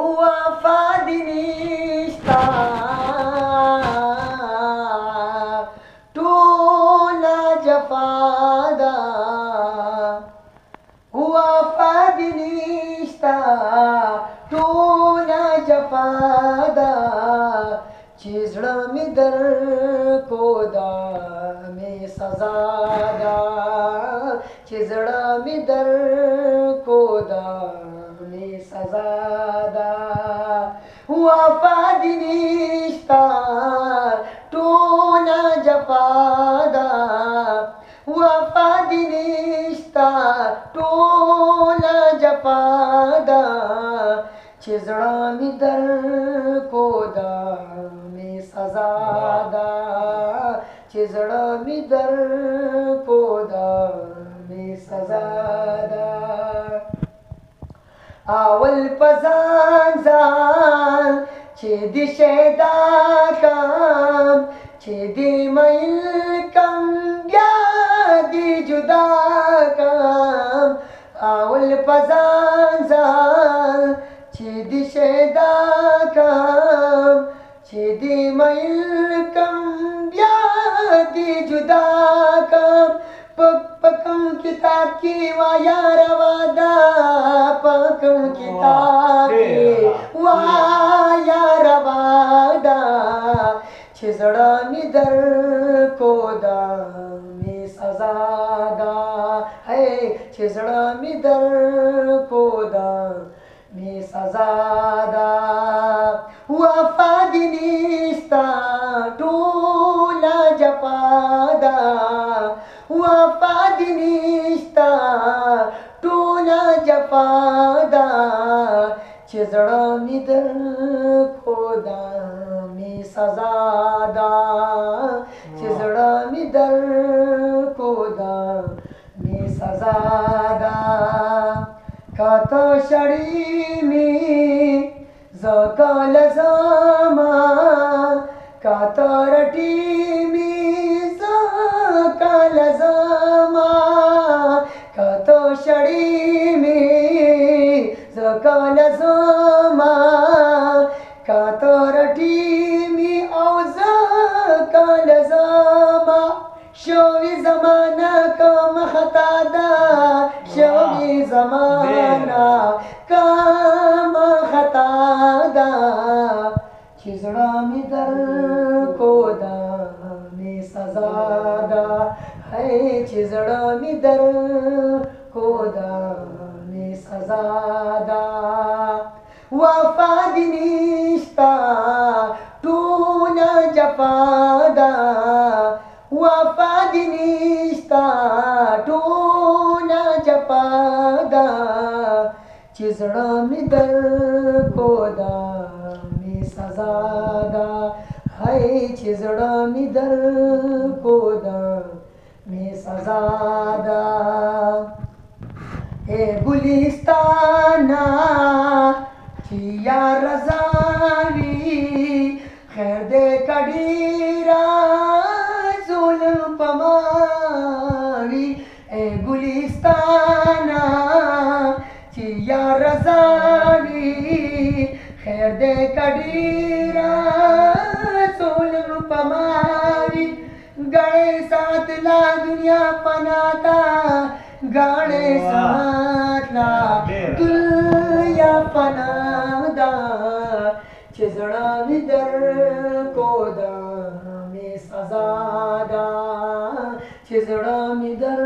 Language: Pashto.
وفا دي نشتا ټوله جفا ده وفا دي نشتا ټوله جفا ده چې زړه مې در کو دا مې سزا ده چې زړه مې در کو دا مې سزا ده وفا دي نشتا ټوله جفا ده وفا دي نشتا ټوله جفا ده چې زړه مې در کو دا مې سزا ده چې زړه مې در کو دا مې سزا ده اول پزان ځان چې دې شیدا کم چې دې میل کم بیا دې جدا کم اول پزان ځان چې دې شیدا کم چې دې میل کم بیا دې جدا کم پکم کتاب کی وایا روادا پکم کتاب کی وایا روادا چې زړه مې در کو دا مې سزا ده چې زړه مې در کو دا مې سزا ده وفا دي نشتا ټوله جفا ده وفا دي نشتا ټوله جفا ده چې زړه مې در کو دا مې سزا ده چې زړه مې در کو دا مې سزا ده کاته شړې مې زکل زما کاته رټې مې زکل زما کاته شړې مې زکل زما کاته رټې مې او زکل زما شوی زمانہ کم خطا ده شوی زمانہ کم خطا ده چې زړه مې در کو دا مې سزا ده چې زړه مې در کو دا مې سزا ده وفا دي نشتا ټوله جفا ده وفا دي نشتا ټوله جفا ده چې زړه مې در کو دا مې سزا ده چې زړه مې در کو دا مې سزا ده اے ګلستانا چې یا رضا وي خیر دې کډیرا ظلم پماوي اے ګلستانا چې یا رضا وي خیر دې کډیرا ظلم پماوي ګړې سات لا دنیا پناتا ګړې سات لا دنیا پنادا چې زړه مې در کو دا مې سزا ده چې زړه مې در